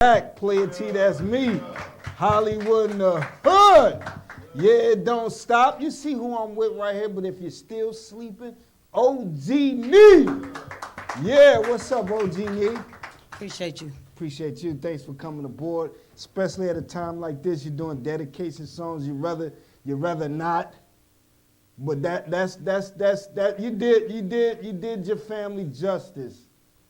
Back, Player T, that's me. Hollywood in the hood. Yeah, it don't stop. You see who I'm with right here, but if you're still sleeping, OG Knee. Yeah, what's up, OG Knee? Appreciate you. Appreciate you. Thanks for coming aboard, especially at a time like this. You're doing dedication songs. You rather not. But that you did your family justice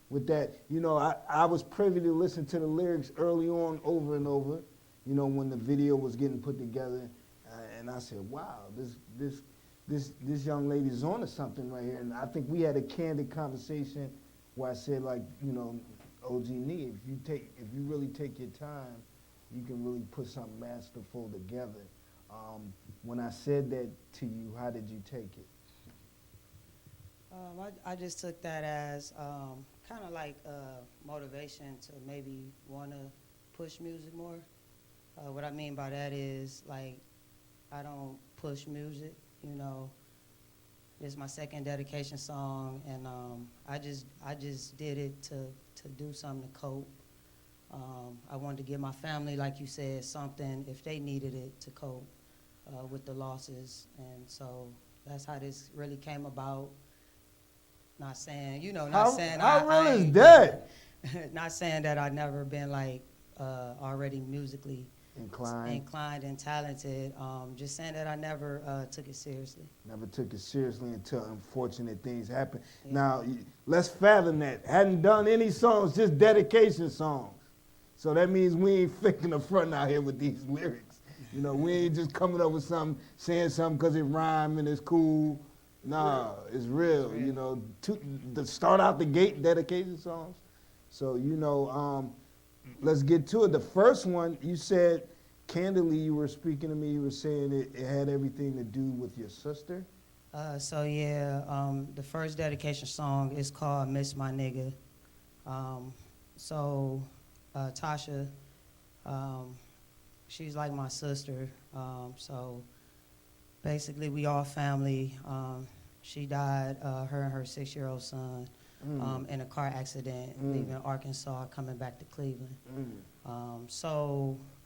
with that. You know, I was privy to listen to the lyrics early on over and over, you know, when the video was getting put together. And I said, wow, this young lady's on to something right here. And I think we had a candid conversation where I said, like, you know, OG Knee, if you really take your time, you can really put something masterful together. When I said that to you, how did you take it? I just took that as kind of like motivation to maybe want to push music more. What I mean by that is, like, I don't push music, you know. This is my second dedication song, and I just did it to do something to cope. I wanted to give my family, like you said, something if they needed it to cope with the losses, and so that's how this really came about. Not saying, you know, How real is that? Not saying that I've never been like already musically inclined and talented. Just saying that I never took it seriously. Never took it seriously until unfortunate things happen. Yeah. Now, let's fathom that. Hadn't done any songs, just dedication songs. So that means we ain't faking the front out here with these lyrics. You know, we ain't just coming up with something, saying something because it rhyme and it's cool. Nah, it's real. You know, to start out the gate, dedication songs. So, you know, let's get to it. The first one, you said, candidly, you were speaking to me, you were saying it had everything to do with your sister. So yeah, the first dedication song is called Miss My Nigga. Tasha, she's like my sister. So basically we all family. She died, her and her 6-year-old son, in a car accident, leaving Arkansas, coming back to Cleveland. How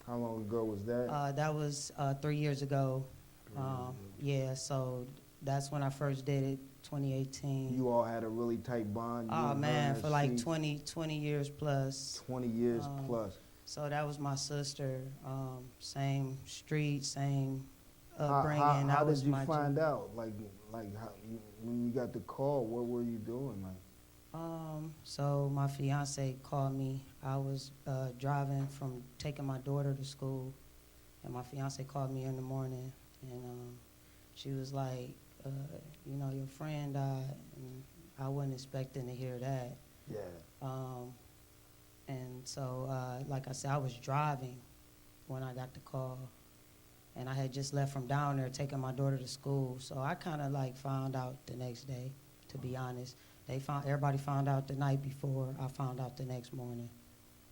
long ago was that? That was 3 years ago. Yeah, so that's when I first did it, 2018. You all had a really tight bond? Oh, man, for like 20 years plus. 20 years plus. So that was my sister, same street, same upbringing. How did you find out? Like when you got the call, what were you doing? So my fiance called me. I was driving from taking my daughter to school, and my fiance called me in the morning, and she was like, you know, your friend died, and I wasn't expecting to hear that. Yeah. And so, like I said, I was driving when I got the call, and I had just left from down there taking my daughter to school. So I kind of like found out the next day, to be honest. Everybody found out the night before. I found out the next morning.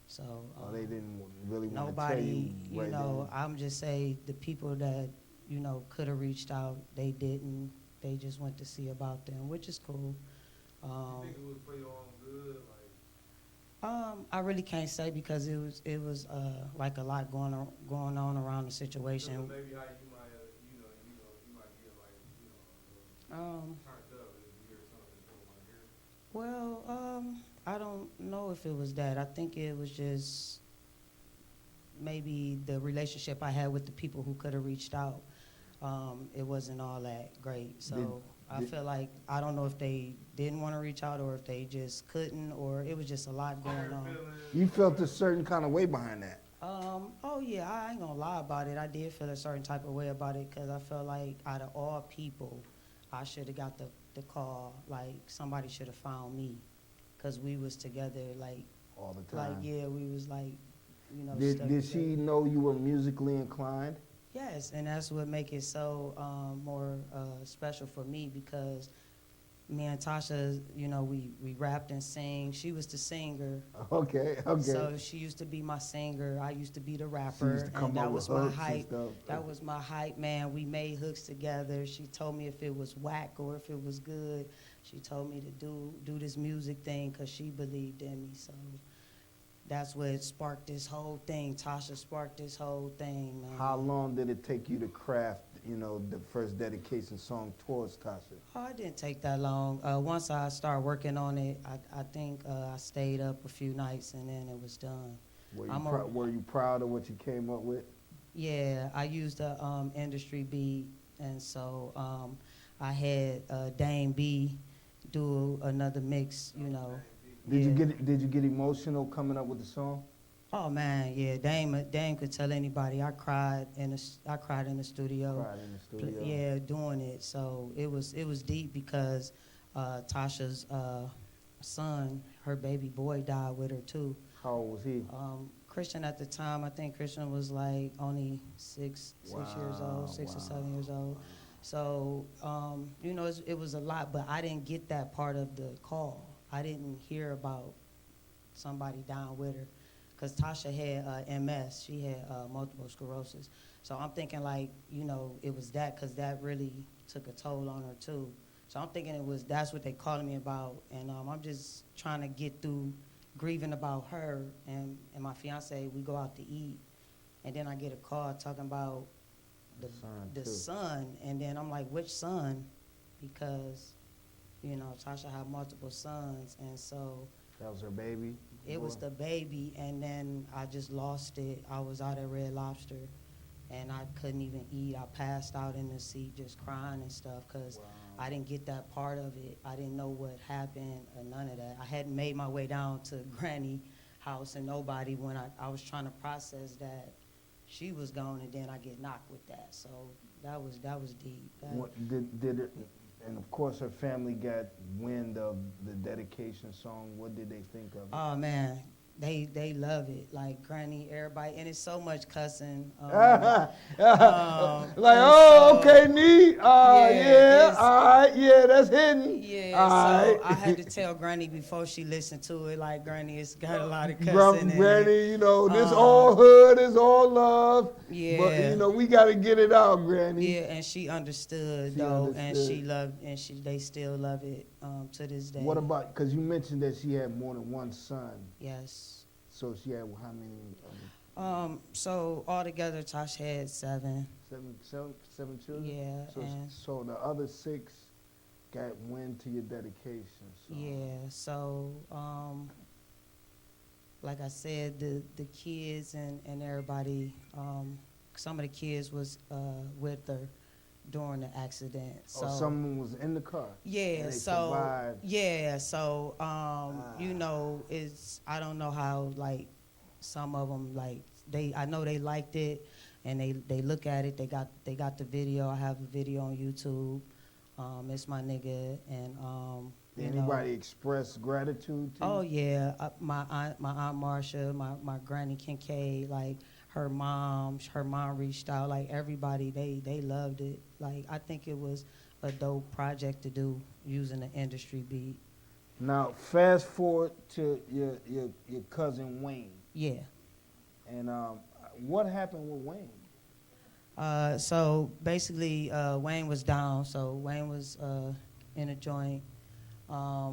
So they didn't really want to nobody, tell you. You know, I'm just say the people that, you know, could have reached out, they didn't. They just went to see about them, which is cool. You think it was for your own good? I really can't say because it was like a lot going on around the situation. So maybe how you might, you might get like, turned up if you hear something you don't want to hear. Well, I don't know if it was that. I think it was just maybe the relationship I had with the people who could have reached out. It wasn't all that great. So I feel like, I don't know if they didn't want to reach out or if they just couldn't, or it was just a lot going on. You felt a certain kind of way behind that? Oh yeah, I ain't gonna lie about it. I did feel a certain type of way about it because I felt like out of all people, I should have got the call. Like somebody should have found me, because we was together like all the time. Like yeah, we was like, you know. Did she know you were musically inclined? Yes, and that's what make it so more special for me, because me and Tasha, you know, we rapped and sang. She was the singer. Okay. So she used to be my singer. I used to be the rapper. She used to come and that up was with my hooks hype. and stuff. That was my hype, man. We made hooks together. She told me if it was whack or if it was good. She told me to do this music thing because she believed in me. So that's what sparked this whole thing. Tasha sparked this whole thing, man. How long did it take you to craft, the first dedication song towards Tasha? Oh, it didn't take that long. Once I started working on it, I think I stayed up a few nights and then it was done. Were you proud of what you came up with? Yeah, I used the industry beat, and so I had Dame B do another mix. Did Yeah. you get emotional coming up with the song? Oh man, yeah. Dame could tell anybody. I cried in the studio. Cried in the studio. Yeah, doing it. So it was deep because Tasha's son, her baby boy, died with her too. How old was he? Christian at the time, I think Christian was like only six years old, 6 or 7 years old. So, it was a lot, but I didn't get that part of the call. I didn't hear about somebody down with her because Tasha had MS. She had multiple sclerosis. So I'm thinking it was that because that really took a toll on her too. So I'm thinking that's what they calling me about. And I'm just trying to get through grieving about her and my fiance. We go out to eat, and then I get a call talking about the son, and then I'm like, which son? Because Tasha had multiple sons, and so that was her baby. It was the baby, and then I just lost it. I was out at Red Lobster, and I couldn't even eat. I passed out in the seat just crying and stuff because I didn't get that part of it. I didn't know what happened or none of that. I hadn't made my way down to Granny house and nobody when I was trying to process that she was gone, and then I get knocked with that. So that was deep. Did it, and of course her family got wind of the dedication song. What did they think of it? Oh man, they love it. Like Granny, everybody, and it's so much cussing. Okay, neat. Yeah, all right, yeah, that's hidden. Yeah, so I had to tell Granny before she listened to it. Like Granny, it's got a lot of cussing. Granny, this all hood, it's all love. Yeah. But we got to get it out, Granny. Yeah, and she understood and she loved, and they still love it to this day. What about, because you mentioned that she had more than one son. Yes. So she had how many? So altogether, Tosh had 7. Seven children? Yeah. So the other 6 got wind to your dedication. So. Yeah, so like I said, the kids and everybody, some of the kids was with her during the accident. So someone was in the car. Yeah, survived. Yeah, so it's I don't know how some of them I know they liked it and they look at it. They got the video. I have a video on YouTube. It's my nigga and Did anybody express gratitude to you? Oh yeah, my aunt Marsha, my granny Kincaid, her mom reached out. Everybody, they loved it. I think it was a dope project to do using the industry beat. Now fast forward to your cousin Wayne. Yeah. And what happened with Wayne? So basically, Wayne was down. So Wayne was in a joint. I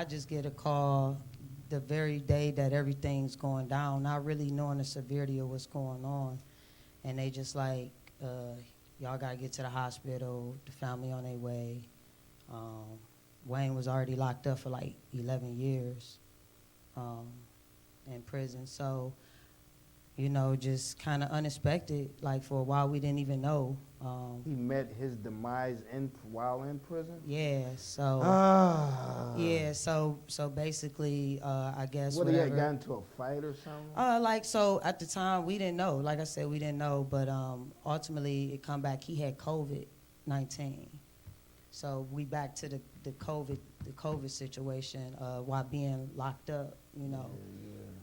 just get a call the very day that everything's going down, not really knowing the severity of what's going on. And they just y'all gotta get to the hospital, the family on their way. Wayne was already locked up for 11 years in prison. So, just kind of unexpected. For a while, we didn't even know. He met his demise while in prison? Yeah, so so basically, I guess What, he had gotten into a fight or something? So at the time we didn't know. Like I said, we didn't know, but ultimately it come back. He had COVID-19, so we back to the COVID situation while being locked up. Yeah.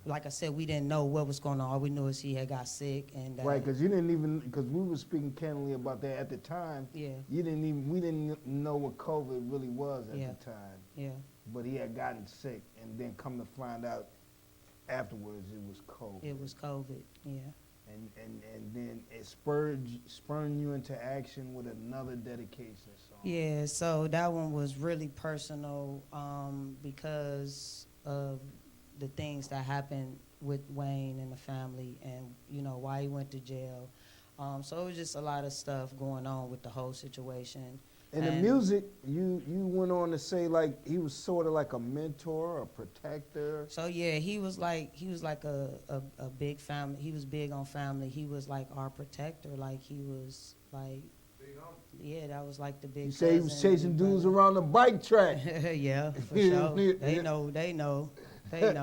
Like I said, we didn't know what was going on. All we knew is he had got sick, and right, because we were speaking candidly about that at the time. Yeah. We didn't know what COVID really was at the time. Yeah. But he had gotten sick, and then come to find out afterwards it was COVID. It was COVID. Yeah. And then it spurred you into action with another dedication song. Yeah, so that one was really personal because of the things that happened with Wayne and the family, and you know why he went to jail. So it was just a lot of stuff going on with the whole situation. In the music, you went on to say like he was sort of like a mentor, a protector. So yeah, he was like a big family. He was big on family. He was like our protector. Like he was like, yeah, that was like the big. You say he was chasing dudes around the bike track. Yeah, for sure. They know. They know. They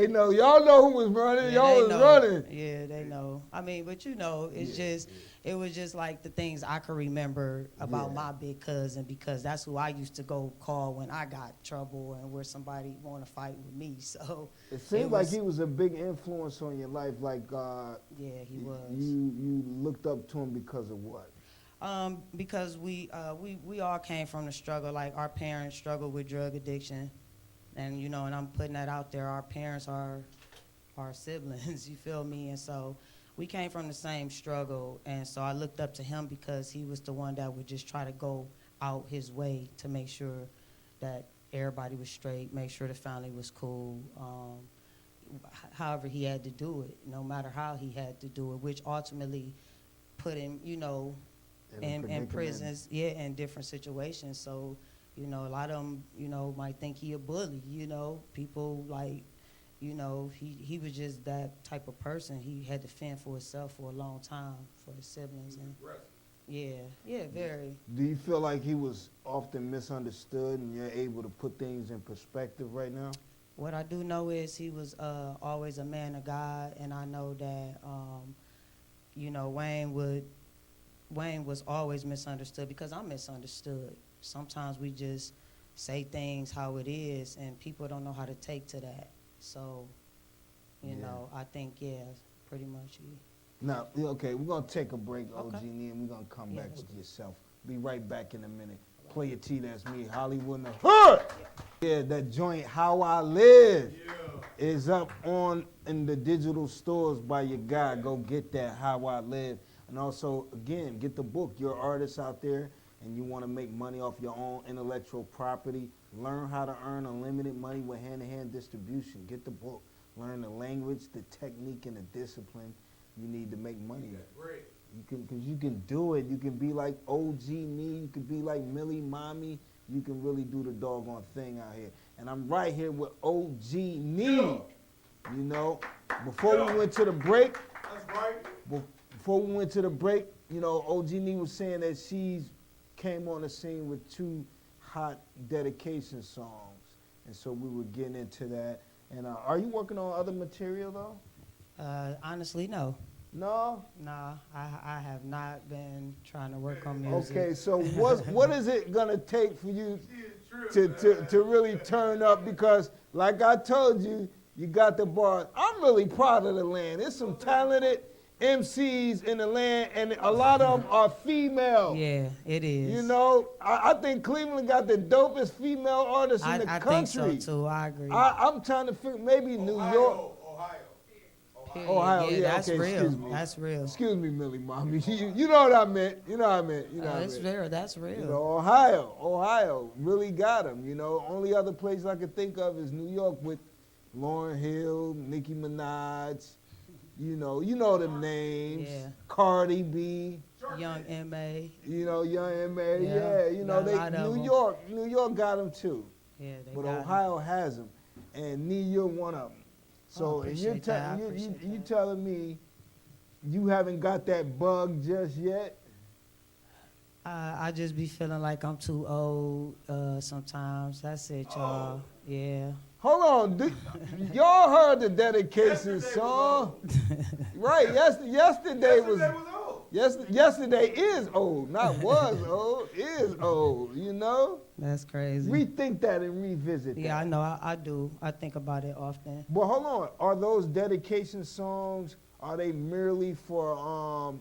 know. Y'all know who was running. Yeah, Y'all was running. Yeah, they know. I mean, but you know, it's just, it was just like the things I could remember about my big cousin, because that's who I used to go call when I got trouble and where somebody want to fight with me. So it seemed like he was a big influence on your life. Like yeah, he was. You looked up to him because of what? Because we all came from the struggle. Like our parents struggled with drug addiction. And, you know, and I'm putting that out there. Our parents are our siblings, you feel me? And so we came from the same struggle. And so I looked up to him because he was the one that would just try to go out his way to make sure that everybody was straight, make sure the family was cool. However he had to do it, no matter how he had to do it, which ultimately put him, you know, in prisons, in different situations. So, you know, a lot of them, you know, might think he a bully, you know. People like, you know, he was just that type of person. He had to fend for himself for a long time, for his siblings. And yeah, very. Do you feel like he was often misunderstood and you're able to put things in perspective right now? What I do know is he was always a man of God, and I know that, you know, Wayne was always misunderstood because I'm misunderstood. Sometimes we just say things how it is, and people don't know how to take to that. So, you know, I think, pretty much. Now, okay, we're going to take a break, Okay. OG, and we're going to come back with yourself. Be right back in a minute. Play your T, that's me, Hollywood in the Hood. Yeah, that joint, How I Live, is up in the digital stores by your guy. Go get that, How I Live. And also, again, get the book. You're artists out there, and you want to make money off your own intellectual property, learn how to earn unlimited money with hand-to-hand distribution. Get the book. Learn the language, the technique, and the discipline you need to make money. Great. Because you can do it. You can be like OG Me. You can be like Millie Mommy. You can really do the doggone thing out here. And I'm right here with OG Me. You know, before we went to the break, That's right. Before we went to the break, you know, OG Nee was saying that she's came on the scene with 2 hot dedication songs. And so we were getting into that. And are you working on other material, though? Honestly, no. No? Nah, I have not been trying to work on music. Okay, so what is it going to take for you to really turn up? Because like I told you, you got the bar. I'm really proud of the land. There's some talented MCs in the land, and a lot of them are female. Yeah, it is. You know, I think Cleveland got the dopest female artists in the country. I think so, too. I agree. I'm trying to figure, maybe New York. Ohio, yeah, that's okay, real. excuse me. That's real. Excuse me, Millie Mommy. You know what I meant. You know what I meant. You know what I meant. Real. That's real. You know, Ohio really got them. You know, only other place I could think of is New York with Lauryn Hill, Nicki Minaj. You know them names. Yeah. Cardi B. Young M.A. You know, Young M.A. Yeah. Yeah. You know, New York got them too. Yeah, they But got 'em. Ohio has them, and Nee, you're one of them. So and you're you telling me you haven't got that bug just yet? I just be feeling like I'm too old sometimes. That's it, y'all. Yeah. Hold on, y'all heard the dedication song, right? Yesterday was old. Yesterday is old, not was old, is old. You know. That's crazy. Rethink that and revisit that. Yeah, I know. I do. I think about it often. But hold on, are those dedication songs? Are they merely for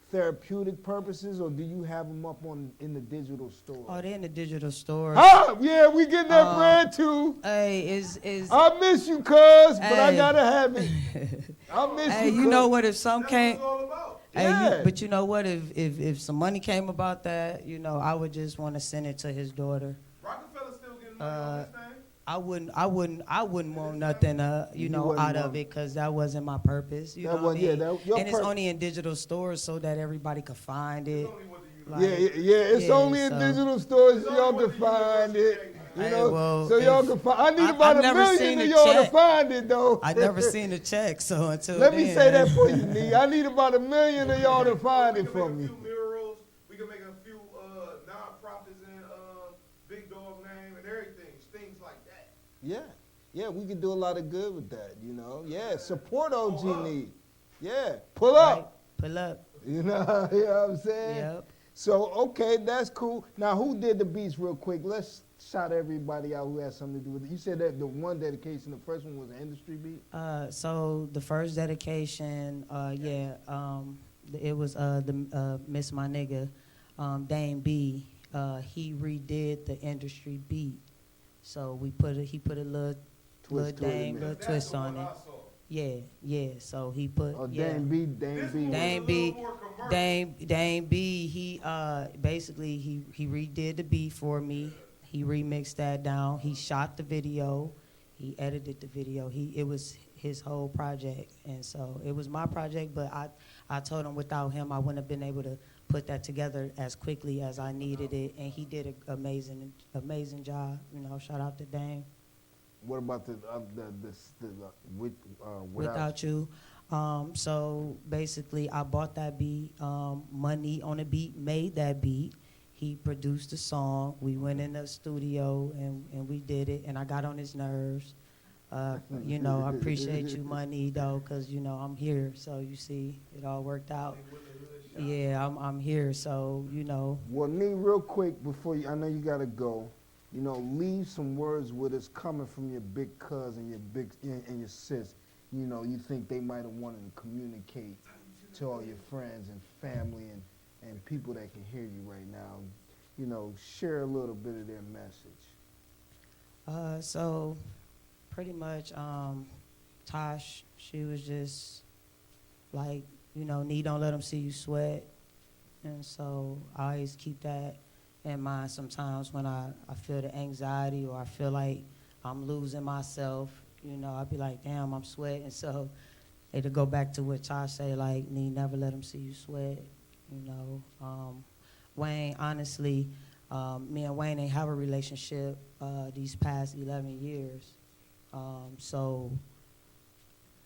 therapeutic purposes, or do you have them up in the digital store? Oh, they're in the digital store. Yeah, we getting that bread too. Hey, is I miss you, cuz, but I Hey. gotta have it. I miss hey, you. you cuz. know what? If some came, That's what it's all about. hey, Yeah. but you know what? If some money came about that, you know, I would just want to send it to his daughter. Rockefeller still getting money on this thing? I wouldn't want nothing, You know, wouldn't out of want- it, because that wasn't my purpose. You That know what I wasn't- yeah, mean? that- your And it's pur- only in digital stores so that everybody could find it. It's only what the Like, Yeah. It's yeah, only in so- digital stores. It's Y'all only can what the find university it. gave You Hey, know, well, so y'all if- can find. I need I've about never $1 million seen of a y'all to check. find it though. I never seen a check, so until Let me then. say that for you, Nee. I need about $1 million of y'all to find it for me. We can make a few murals. We can make a few non-profits in Big Dog name and everything. Things like that. Yeah, we can do a lot of good with that. You know, yeah. Support OG Pull up. Nee. Yeah, pull up. Right, pull up. You know what I'm saying? Yep. So, okay, that's cool. Now, who did the beats real quick? Let's shout everybody out who has something to do with it. You said that the one dedication, the first one was an industry beat? So the first dedication, it was the Miss My Nigga, Dame B. He redid the industry beat. So he put a little Twist to it, Dame, man. little That's twist the on one it. I saw. Yeah. So he put Oh, yeah. Dame B. This B. one was Dame a B. little more commercial. Dame B. He basically he redid the beat for me. He remixed that down. He shot the video. He edited the video. It was his whole project, and so it was my project. But I told him without him, I wouldn't have been able to put that together as quickly as I needed it. And he did an amazing job. You know, shout out to Dame. What about Without You. So basically, I bought that beat. Money on the beat made that beat. He produced the song. We went in the studio and we did it. And I got on his nerves. You know, I appreciate you, Money, though, because, you know, I'm here. So you see, it all worked out. Yeah, I'm here. So, you know. Well, Nee, real quick before you, I know you gotta go. You know, leave some words with us coming from your big cousin, and your sis. You know, you think they might have wanted to communicate to all your friends and family and people that can hear you right now. You know, share a little bit of their message. So pretty much, Tosh, she was just like, you know, Nee, don't let them see you sweat. And so I always keep that in mind sometimes when I feel the anxiety or I feel like I'm losing myself. You know, I'd be like, damn, I'm sweating. So to go back to what Tosh say, like, Nee, never let them see you sweat. You know, Wayne, honestly, me and Wayne ain't have a relationship these past 11 years. So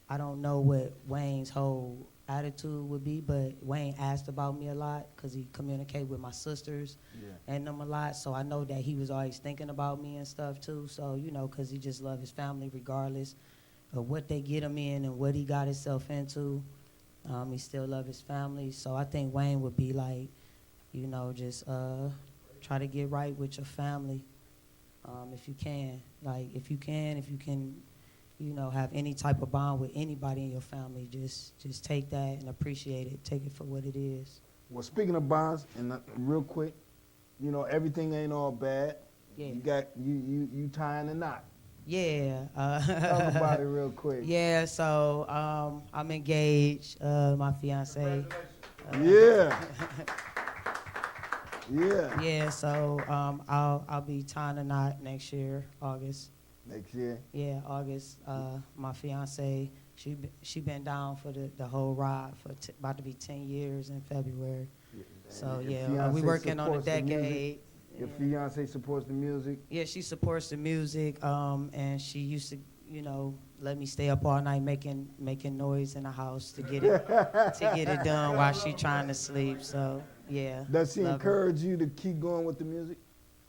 I don't know what Wayne's whole attitude would be, but Wayne asked about me a lot because he communicated with my sisters and them a lot. So I know that he was always thinking about me and stuff too. So, you know, because he just loved his family regardless of what they get him in and what he got himself into. He still loved his family. So I think Wayne would be like, you know, just try to get right with your family if you can. Like, if you can, you know, have any type of bond with anybody in your family, just take that and appreciate it. Take it for what it is. Well, speaking of bonds, and real quick, you know, everything ain't all bad. Yeah. You got you tying a knot. Yeah. Talk about it real quick. Yeah. So I'm engaged. My fiance. Yeah. Yeah. Yeah. So I'll be tying a knot next year, August. Next year. Yeah, August. My fiance, she been down for the whole ride for about to be 10 years in February. So Your yeah, fiance we working on a supports the music? decade. Your fiance supports the music. Yeah, she supports the music, and she used to, you know, let me stay up all night making noise in the house to get it done while she trying to sleep. So yeah. Does she love her. encourage you to keep going with the music?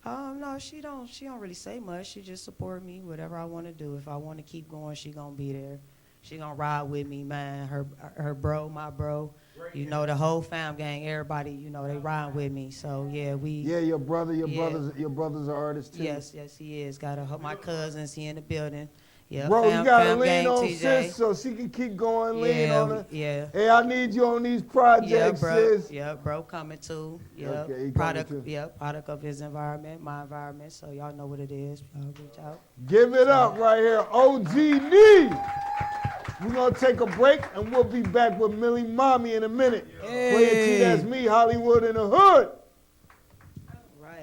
No, she don't really say much. She just support me, whatever I want to do. If I want to keep going, she gonna be there. She gonna ride with me, man. Her bro, my bro, you know, the whole fam gang, everybody, you know, they ride with me. So yeah, Yeah, your brother's an artist too. Yes, he is. My cousins, he in the building. Yeah, Bro, you gotta lean gang, on TJ. sis so she can keep going. Lean on her. Yeah. Hey, I need you on these projects, sis. Yeah, bro coming too. Yeah, Okay, he coming product. too. Yeah, product of his environment, my environment. So y'all know what it is. Y'all reach out. Give it up right here, OG Nee. We're gonna take a break and we'll be back with Millie Mommy in a minute. Hey. Play it, T, that's me, Hollywood in the Hood.